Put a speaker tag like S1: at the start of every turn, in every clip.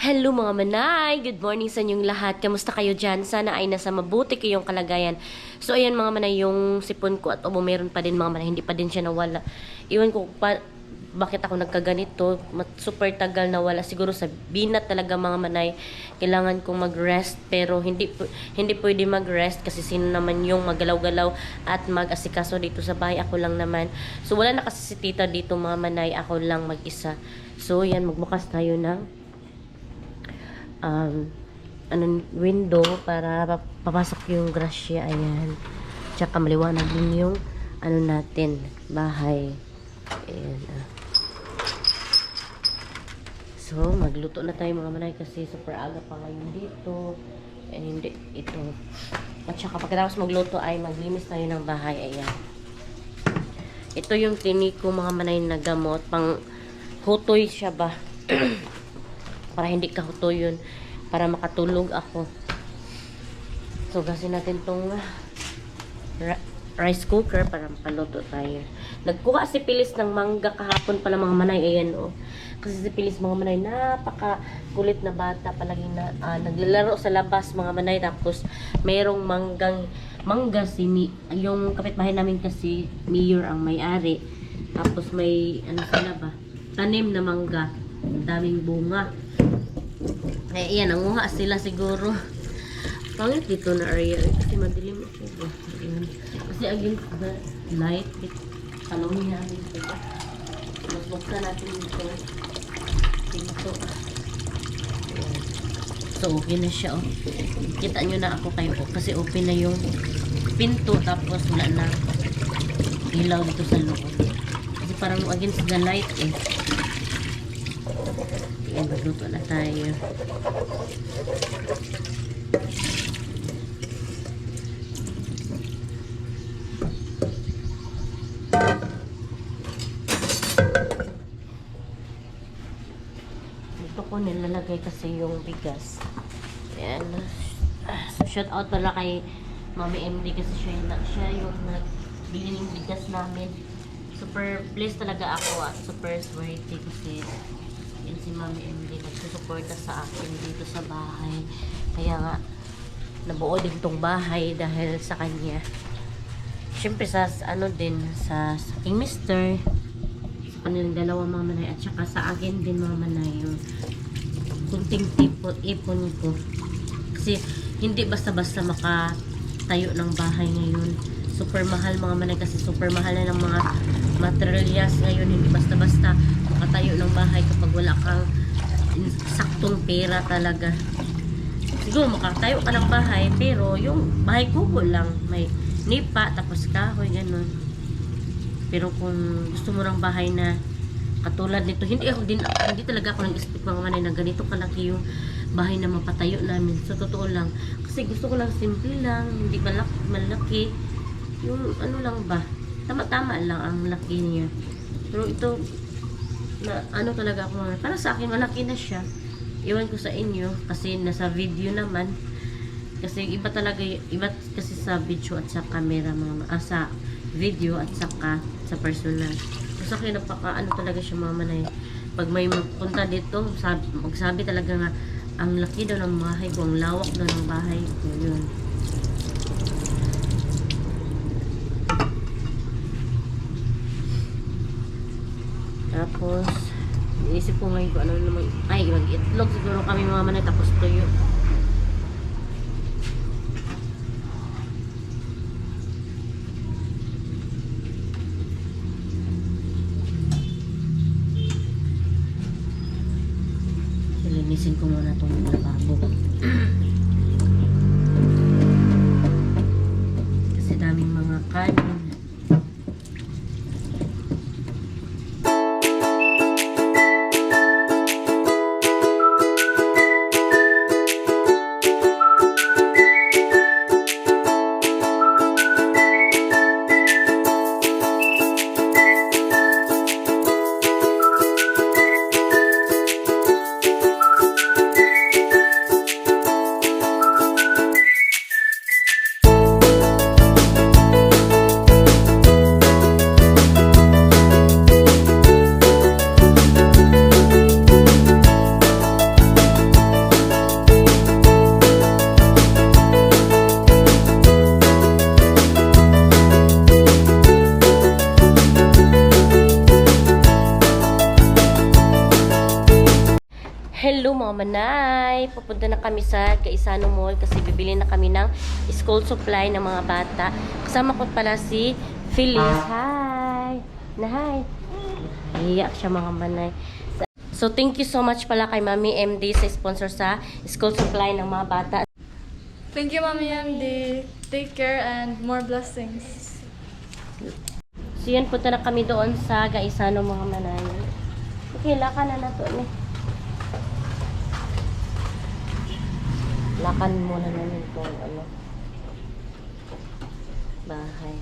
S1: Hello mga manay! Good morning sa inyong lahat. Kamusta kayo dyan? Sana ay nasa mabuti kayong kalagayan. So ayan mga manay, yung sipon ko at ubo meron pa din mga manay. Hindi pa din siya nawala. Iwan ko pa, bakit ako nagkaganito. Super tagal nawala. Siguro sa binat talaga mga manay. Kailangan kong mag-rest. Pero hindi pwede mag-rest kasi sino naman yung magalaw-galaw at mag-asikaso dito sa bahay. Ako lang naman. So wala na kasi si tita dito mga manay. Ako lang mag-isa. So yan, magbukas tayo ng window para papasok yung grasya. Ayan, tsaka maliwanag din yung natin bahay. Ayan, so magluto na tayo mga manay kasi super aga pa ngayon dito. Hindi ito, at saka pagkatapos magluto ay maglinis tayo ng bahay. Ayan, ito yung tiniko mga manay na gamot, pang hutoy siya ba para hindi kahuto yun, para makatulog ako. So gasin natin tong rice cooker para makaluto tayo. Nagkuha si Pilis ng mangga kahapon pala mga manay. Ayan oh, kasi si Pilis mga manay napaka kulit na bata, palagi na naglalaro sa labas mga manay. Tapos mayroong mangga yung kapitbahay namin kasi mayor ang may-ari. Tapos may sila ba, tanim na mangga, daming bunga. Eh, yan, nanguha sila siguro. Pangit dito na area kasi madilim ako. Kasi against the light, talong namin ito. Mas buksan natin dito. Dito. So, okay na siya. Oh. Kita nyo na ako kayo kasi open na yung pinto. Tapos wala na ilaw dito sa loob. Kasi parang against the light eh. Ayan, magluto na tayo. Dito ko nilalagay kasi yung bigas. Ayan. So, shout out pala kay Mami MD kasi siya yung nagbili ng bigas namin. Super blessed talaga ako at super swerte kasi yan si Mami MD nagsusuporta sa akin dito sa bahay. Kaya nga nabuo din tong bahay dahil sa kanya. Siyempre sa din sa aking mister, sa kanilang dalawa mga manay, at saka sa akin din mga manay, yung kunting ipon ko. Kasi hindi basta-basta makatayo ng bahay ngayon. Super mahal mga manay kasi super mahal na ng mga materials ngayon. Hindi basta-basta makatayo ng bahay kapag wala kang saktong pera talaga. Siguro makatayo ka ng bahay pero yung bahay kubo lang, may nipa tapos kahoy ganun. Pero kung gusto mo ng bahay na katulad nito, hindi talaga ako nag-expect mga manay na ganito kalaki yung bahay na mapatayo namin. So totoo lang kasi gusto ko lang simple lang, hindi malaki. Yung lang ba, tama-tama lang ang laki niya. Pero ito na talaga ako, para sa akin malaki na siya. Iwan ko sa inyo kasi nasa video naman. Kasi iba kasi sa video at sa camera sa video at saka sa personal. So sa akin napaka talaga siya mga manay. Pag may magpunta dito, magsabi talaga nga ang laki daw ng bahay ko, ang lawak daw ng bahay ko. Yun. Tapos, iisip ko ngayon kung ano naman, mag-itlog siguro kami mga manay, tapos tuyo. Linisin ko muna itong lababo. Kasi daming mga kanin. Hello mga manay! Pupunta na kami sa Gaisano Mall kasi bibili na kami ng school supply ng mga bata. Kasama ko pala si Phyllis. Hi! Hi! Iyak siya mga manay. So thank you so much pala kay Mami MD sa sponsor sa school supply ng mga bata.
S2: Thank you, Mommy MD. Take care and more blessings.
S1: So yan, punta na kami doon sa Gaisano mga manay. Okay, lakan na to eh. Lakan muna namin kung ano. Bahay.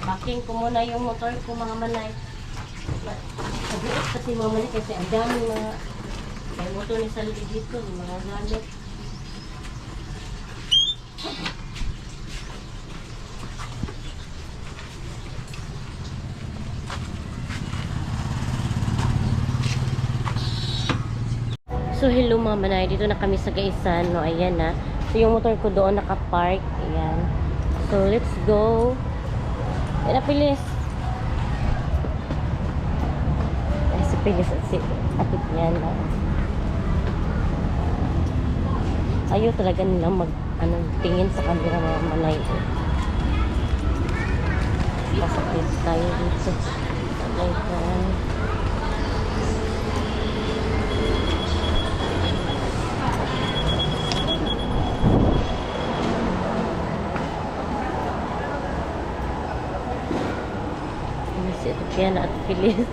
S1: Backing ko muna yung motor ko mga manay. Sabiot kasi mga manay kasi ang dami mga may motor ni Saldi dito, mga gamit. So hello mga manay, dito na kami sa Gaisano. Ayan na. So yung motor ko doon nakapark. Ayan. So let's go. Ayan na Pilis. Ay si Pilis at si Atit yan. Ayaw talaga nilang tingin sa camera mga manay. Masakit tayo dito. Okay. Si Etienne at Phyllis.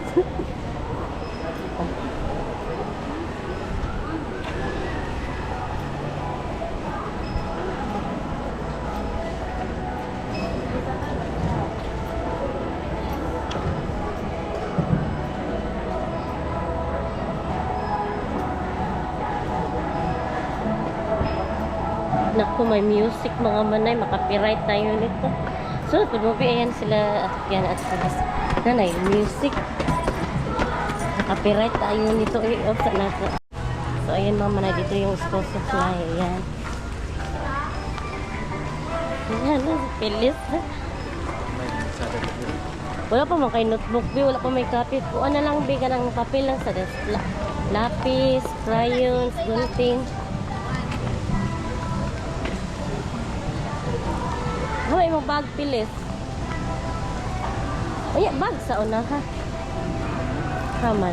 S1: Naku, may music mga manay, makapiright tayo nito. So, pag-movie, ayan sila at yan at Phyllis. Nanay, music. Nakapiright tayo nito. I-off sa nato. So, ayan mga manay, dito yung school supply. Ayan. Ayan, si Phyllis. Wala pa man kay notebook, wala pa may copy. Kuha na lang, biga ng papel lang sa lapis, crayons, gunting. Hoy, mo bag Phyllis. Ay, bag sa una ha. Kaman.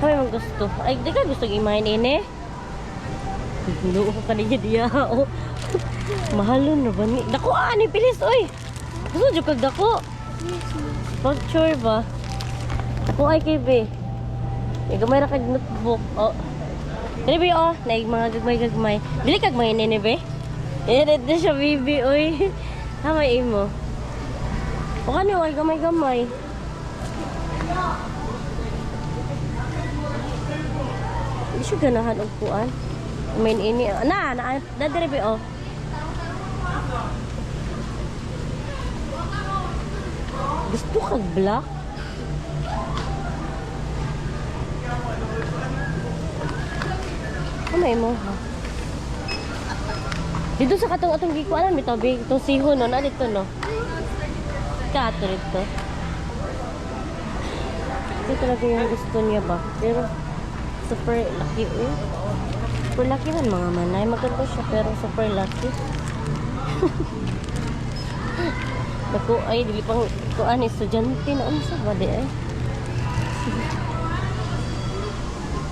S1: Hoy, mo gusto. Ay, di ka gusto imahin ini? Gulo ko kanina diya. Oh. Mahalon na ba ni? Dako ani Phyllis oy. Gusto jud kag dako. Picture ba? Kung ay kay be. May gamay ra kag notebook. Oh. Dili be oh, naig mga gagmay. Dili kag may nene be. Dito siya bibi oy. Ha may imo. O kano ay gamay. Di siya ganahan og kuan. Main ini na dire be oh. Gusto kag black? Ano mo ha? Dito sa atong gikuanan bitaw big itong sihon no na dito no. Kato dito. Ito talaga yung gusto niya ba? Pero super lucky eh. Super lucky man mga manay. Maganda siya pero super lucky. Naku ay dili pang kuan estudyante na unsa ba di ay.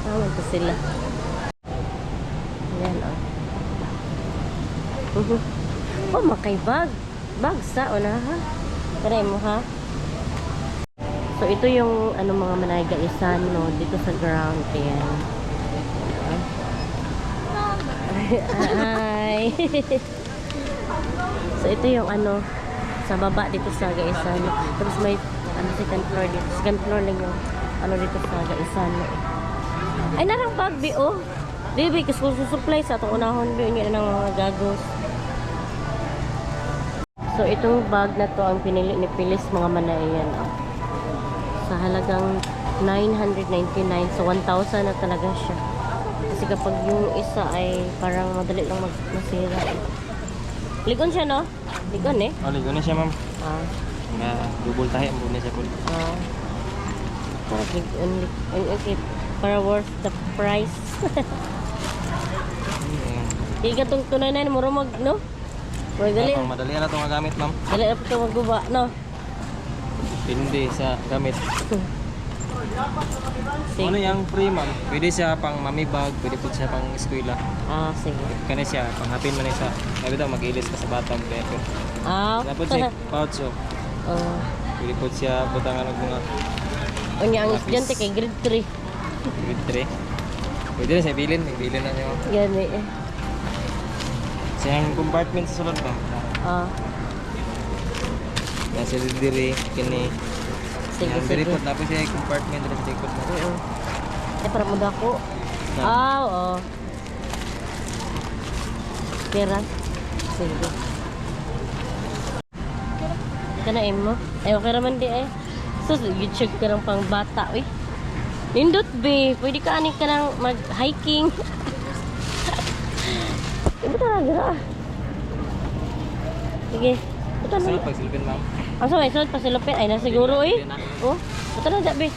S1: Tama to sila. Yan oh. Oh, makay bag. Bag sa una ha. Try mo ha. So ito yung ano mga manay Gaisano dito sa ground ayan. Hi. So ito yung ano sa baba dito sa Gaisano. Tapos may ano second floor dito. Second floor lang yung ano dito sa Gaisano. Ay narang bag bi oh. Baby, kasi kung susupply sa itong unahon doon yun ng mga gagos. So, itong bag na to ang pinili ni Phyllis mga manayan. Oh. halagang 999. So 1,000 na talaga siya. Kasi kapag yung isa ay parang madali lang masira. Ligon siya, no? Ligon eh.
S3: Oh, ligo na siya, ma'am.
S1: Ah.
S3: Nga, bubul tayo. Muna siya po.
S1: Ah. Okay. Para worth the price. Hindi ka itong tunanan, murumag, no? Murag dali.
S3: Madali na itong gamit, ma'am.
S1: Dali na po ito magguba, no?
S3: Hindi sa gamit.
S1: Sige.
S3: Ano yung free, ma'am? Pwede siya pang mami bag, pwede po siya pang eskwela.
S1: Ah, sige.
S3: Kaya siya, pang hapin man siya. Sabi daw, mag-ilis ka sa batang beto.
S1: Ah,
S3: Dapat siya pouch, oh. Pwede po siya butangan ng mga
S1: Unya ang
S3: Lapis.
S1: estudyante kay grade 3.
S3: grade 3. Pwede na siya bilin. Bilin na siya, ma'am.
S1: Yan eh.
S3: Siyang compartment sa sulod, ma'am.
S1: Ah,
S3: Nasa diri, kini.
S1: sige,
S3: Yan,
S1: sige.
S3: diri po. Tapos siya yung compartment na sa likod mo.
S1: Para mo dako.
S3: Na.
S1: Ah, oo. Kira. Sige. Kanain mo? Ay, okay naman di eh. So, YouTube ka ng pang bata, eh. Nindot, be. Pwede ka aning ka ng mag-hiking. Iba talaga. Sige. Ito na.
S3: Sa pagsilpin, ma'am.
S1: Ang sa may sunod pa silupin. Ay, nasiguro eh. Oh, ito na dyan, be.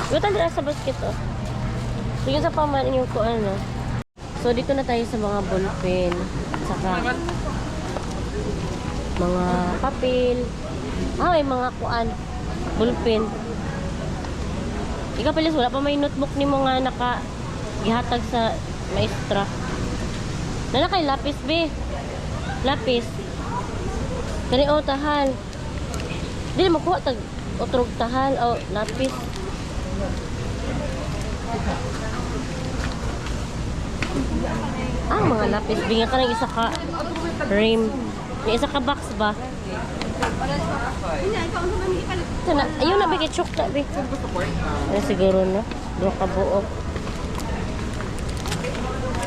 S1: Ito na sa basket, oh. Sige sa paman yung ko, ano. So, dito na tayo sa mga ballpen. Saka, mga papel. Ah, may mga kuan. Ballpen. Ikaw pilis, wala pa may notebook ni mo nga gihatag sa maestra. Nana kay lapis, be. Lapis. Kani o tahal. Dili makuha tag otrog tahal o lapis. Ah, mga lapis. Binga ka ng isa ka rim. May isa ka box ba? Ito na. Ayun na, bigay chok na, be. Ano siguro, no? Doon ka buok.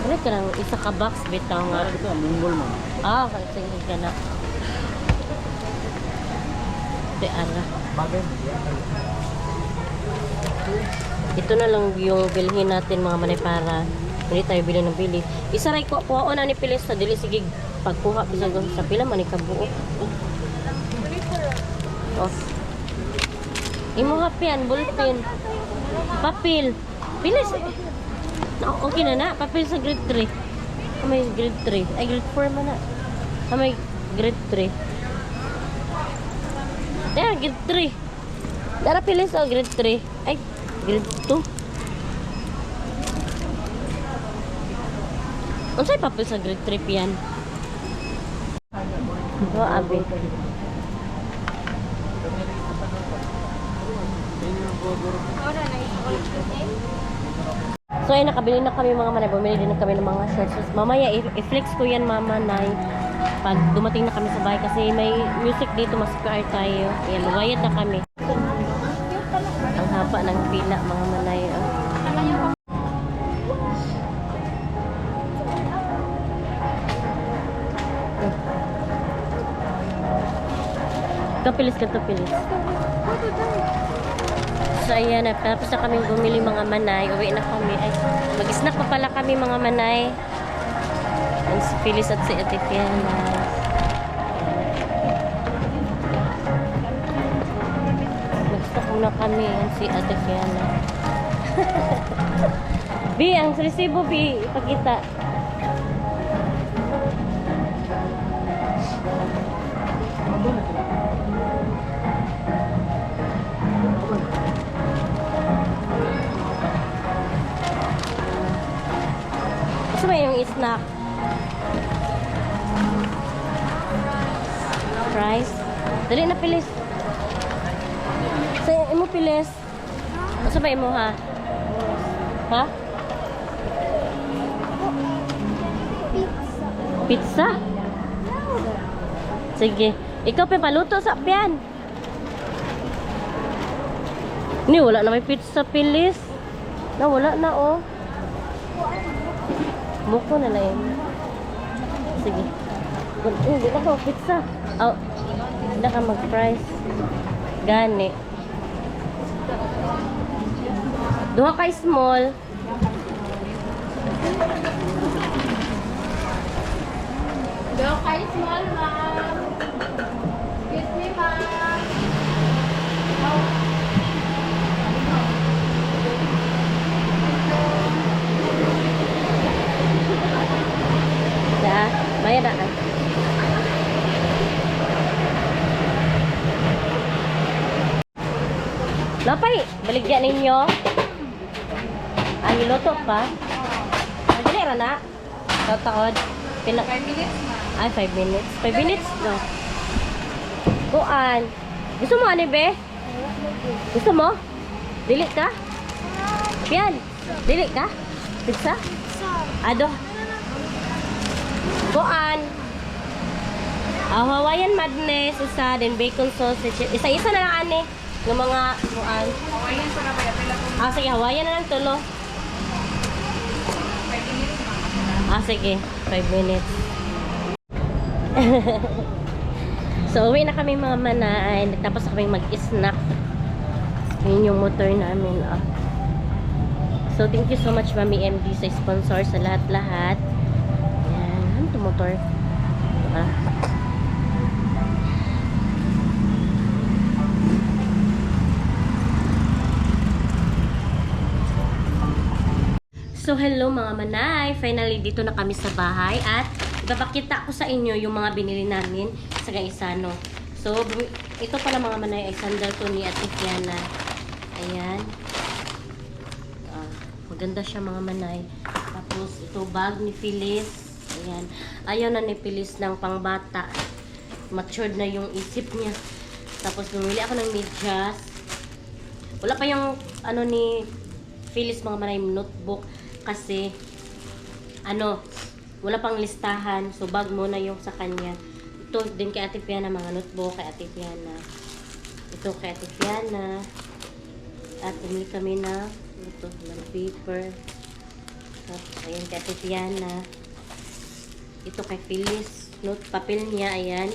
S1: Ano ka ng isa ka box, bitaw nga. Ah, sige ka na. Ito, ara. Ito na lang yung bilhin natin, mga manay, para hindi tayo bili ng bili. Isa ray ko, kuhaon na ni Pilis sa dili. Sige, pagkuha, bisag sa pila, manay ka buok. Oh. Imo hapian, bullpen. Papel. Bilis. Okay na na. Papel sa grade 3. May grade 3. Ay, grade 4 man na. May grade 3. There, grade 3. Dara pilis o grade 3. Ay, grade 2. Unsay papel sa grade 3 pian? Oh, abi. So ay nakabili na kami mga manay, bumili din na kami ng mga shorts. So, mamaya i-flex ko yan mama nay pag dumating na kami sa bahay kasi may music dito, mas car tayo. Ayan, bayad na kami. Ang haba ng pila mga manay. Oh. Kapilis ka, kapilis. So ayan, tapos na kami bumili mga manay. Uwi na kami. Ay, mag-snack pa pala kami mga manay. Ang si Phyllis at si Ate Fiona. Mag-snack muna kami. Ang si Ate Fiona. Bi, ang resibo, Bi. Ipakita. Gusto ba yung snack? Fries? Dali na pilis. Sa imo pilis. Gusto ba imo ha? Ha? Pizza? Sige. Ikaw pa paluto sa pian. Ni wala na may pizza pilis. Na wala na oh. Buko na lang. Sige. Hindi na ko pizza. Oh, hindi ka mag-fries. Gani. Duha ka small.
S2: Go kay small, ma'am. Excuse me, ma'am.
S1: Da, bayad na. Napay, baligyan ninyo. Ay, luto pa. Ang dali ra na. Taon. Pina
S2: 5 minutes, ma'am.
S1: Ay, 5 minutes. 5 minutes? No. Kuan. Gusto mo, ano, be? Gusto mo? Dili ka? Yan. Dili ka? Pizza? Ado. Kuan. Hawaiian madness, isa, then bacon sausage. Isa-isa na lang, ane. Yung mga, kuan.
S2: Hawaiian sa na kaya pila kung
S1: Sige, Hawaiian na lang tulo.
S2: 5 minutes, ma'am.
S1: Sige. 5 minutes. So, uwi na kami mga manay. Tapos kami mag-snack. Yun yung motor namin. So, thank you so much, Mami MD, sa sponsor, sa lahat-lahat. Yan. Ano ito motor? So, hello mga manay. Finally, dito na kami sa bahay at ipapakita ko sa inyo yung mga binili namin sa Gaisano. So, ito pala mga manay ay sandal to ni Ate Fiana. Ayan. Maganda siya mga manay. Tapos, ito bag ni Phyllis. Ayan. Ayaw na ni Phyllis ng pangbata. Matured na yung isip niya. Tapos, bumili ako ng medyas. Wala pa yung ano ni Phyllis mga manay notebook. Kasi, wala pang listahan. So, bag muna yung sa kanya. Ito din kay Ate Fiana, mga notebook kay Ate Fiana. Ito kay Ate Fiana. At bumili kami na ito, ng paper. Tapos, ayan kay Ate Fiana. Ito kay Phyllis. Note, papel niya, ayan.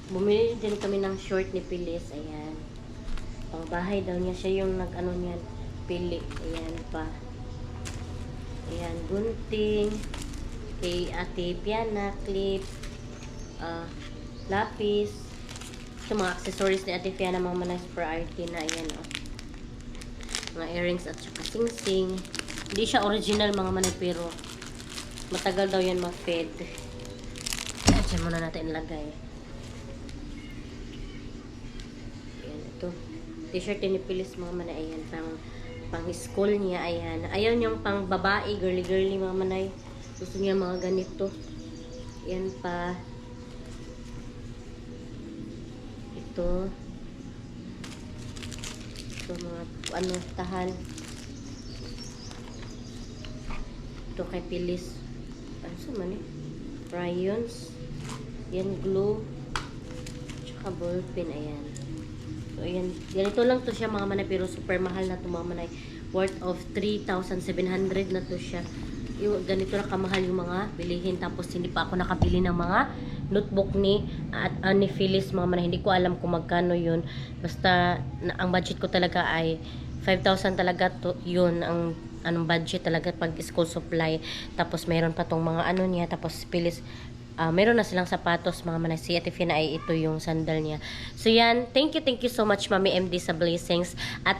S1: Bumili din kami ng short ni Phyllis, ayan. Pang bahay daw niya, siya yung nag-ano niyan. Pili. Ayan pa. Ayan, gunting. Kay Ate Piana, clip. Lapis. Ito mga accessories ni Ate Piana, mga manay super arty na. Ayan, mga earrings at saka sing-sing. Hindi siya original mga manay, pero matagal daw yan ma-fed. Diyan muna natin ilagay. Ayan, ito. T-shirt ni Phyllis mga manay. Ayan, pang school niya, ayan. Ayaw niyang pang babae, girly-girly mga manay. Gusto niya mga ganito. Yan pa. Ito. Ito mga, tahal. Ito kay Phyllis. Ano sa man eh? Crayons. Yan, glue. Tsaka ballpen, ayan. So, ayan. Ganito lang to siya mga manay, pero super mahal na to mga manay. Worth of 3,700 na to siya. Yung, ganito na kamahal yung mga bilihin. Tapos, hindi pa ako nakabili ng mga notebook ni Phyllis mga manay. Hindi ko alam kung magkano yun. Basta, ang budget ko talaga ay 5,000 talaga to, yun. Anong budget talaga pag school supply. Tapos, mayroon pa tong mga ano niya. Tapos, Phyllis, meron na silang sapatos mga manay. Si Ate Fina ay ito yung sandal niya. So yan, thank you so much Mami MD sa blessings at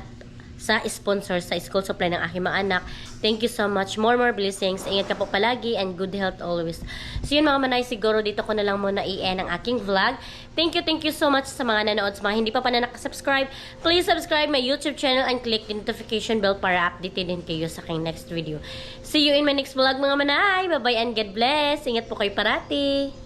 S1: sa sponsor sa school supply ng aking mga anak. Thank you so much. More blessings. Ingat ka po palagi and good health always. So yun mga manay, siguro dito ko na lang muna i-end ang aking vlog. Thank you so much sa mga nanood. Sa mga hindi pa nakasubscribe, please subscribe my YouTube channel and click the notification bell para updated din kayo sa aking next video. See you in my next vlog mga manay. Bye bye and God bless. Ingat po kayo parati.